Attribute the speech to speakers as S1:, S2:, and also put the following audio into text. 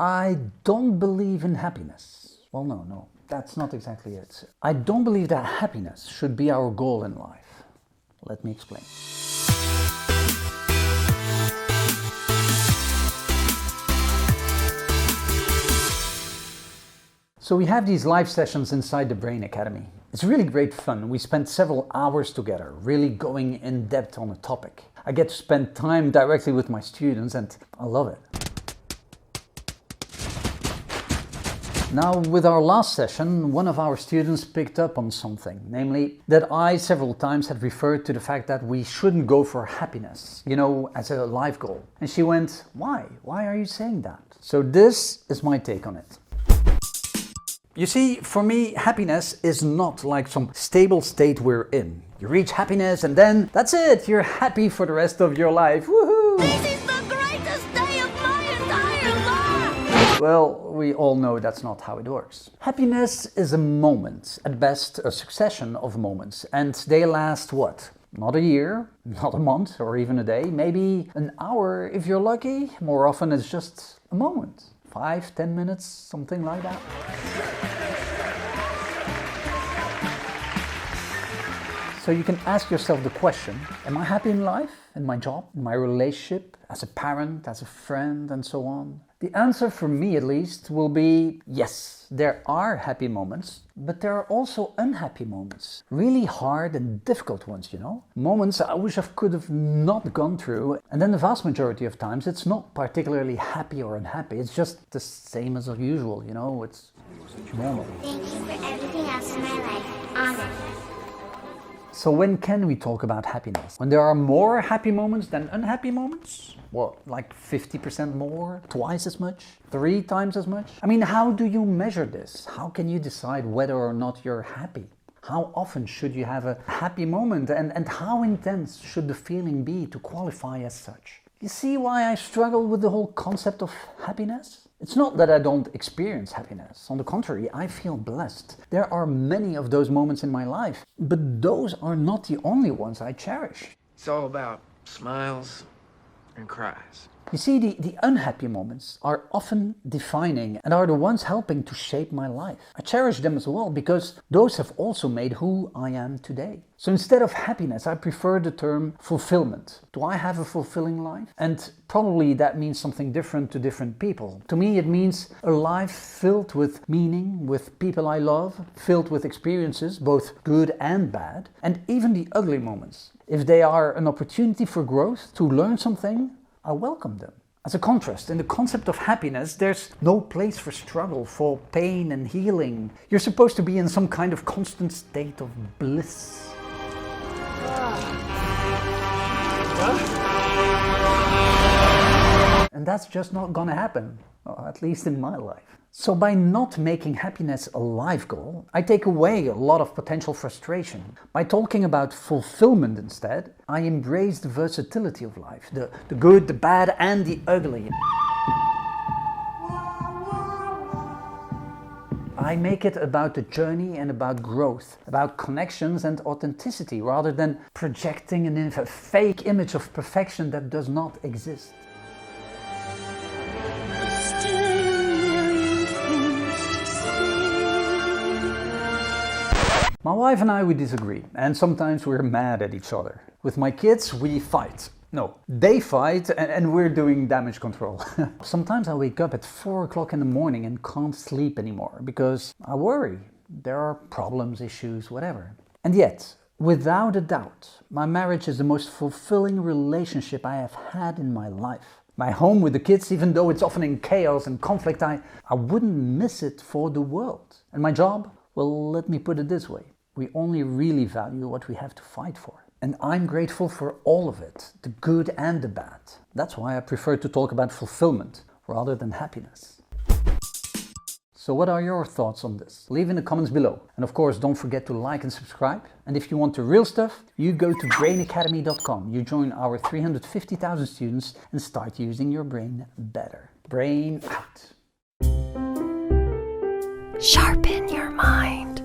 S1: I don't believe in happiness. Well, no, that's not exactly it. I don't believe that happiness should be our goal in life. Let me explain. So we have these live sessions inside the Brain Academy. It's really great fun. We spend several hours together, really going in depth on a topic. I get to spend time directly with my students and I love it. Now, with our last session, one of our students picked up on something, namely that I several times had referred to the fact that we shouldn't go for happiness, as a life goal. And she went, why? Why are you saying that? So this is my take on it. You see, for me, happiness is not like some stable state we're in. You reach happiness and then that's it, you're happy for the rest of your life. Woohoo!
S2: This is the greatest day of my entire life!
S1: Well, we all know that's not how it works. Happiness is a moment, at best a succession of moments, and they last what? Not a year, not a month, or even a day, maybe an hour if you're lucky. More often it's just a moment. 5-10 minutes, something like that. So you can ask yourself the question, am I happy in life, in my job, in my relationship, as a parent, as a friend, and so on? The answer for me at least will be yes, there are happy moments, but there are also unhappy moments. Really hard and difficult ones, Moments I wish I could have not gone through. And then the vast majority of times it's not particularly happy or unhappy. It's just the same as usual, it's normal.
S2: Thank you for everything else in my life. Amen.
S1: So when can we talk about happiness? When there are more happy moments than unhappy moments? What, like 50% more? Twice as much? 3 times as much? I mean, how do you measure this? How can you decide whether or not you're happy? How often should you have a happy moment? And how intense should the feeling be to qualify as such? You see why I struggle with the whole concept of happiness? It's not that I don't experience happiness. On the contrary, I feel blessed. There are many of those moments in my life, but those are not the only ones I cherish.
S3: It's all about smiles and cries.
S1: You see, the unhappy moments are often defining and are the ones helping to shape my life. I cherish them as well because those have also made who I am today. So instead of happiness, I prefer the term fulfillment. Do I have a fulfilling life? And probably that means something different to different people. To me, it means a life filled with meaning, with people I love, filled with experiences, both good and bad, and even the ugly moments. If they are an opportunity for growth, to learn something, I welcome them. As a contrast, in the concept of happiness, there's no place for struggle, for pain and healing. You're supposed to be in some kind of constant state of bliss. And that's just not gonna happen, at least in my life. So by not making happiness a life goal, I take away a lot of potential frustration. By talking about fulfillment instead, I embrace the versatility of life, the good, the bad, and the ugly. I make it about the journey and about growth, about connections and authenticity, rather than projecting a fake image of perfection that does not exist. My wife and I, we disagree, and sometimes we're mad at each other. With my kids, we fight. No, they fight and we're doing damage control. Sometimes I wake up at 4 o'clock in the morning and can't sleep anymore because I worry. There are problems, issues, whatever. And yet, without a doubt, my marriage is the most fulfilling relationship I have had in my life. My home with the kids, even though it's often in chaos and conflict, I wouldn't miss it for the world. And my job? Well, let me put it this way. We only really value what we have to fight for. And I'm grateful for all of it, the good and the bad. That's why I prefer to talk about fulfillment rather than happiness. So what are your thoughts on this? Leave in the comments below. And of course, don't forget to like and subscribe. And if you want the real stuff, you go to brainacademy.com. You join our 350,000 students and start using your brain better. Brain out.
S4: Sharpen your mind.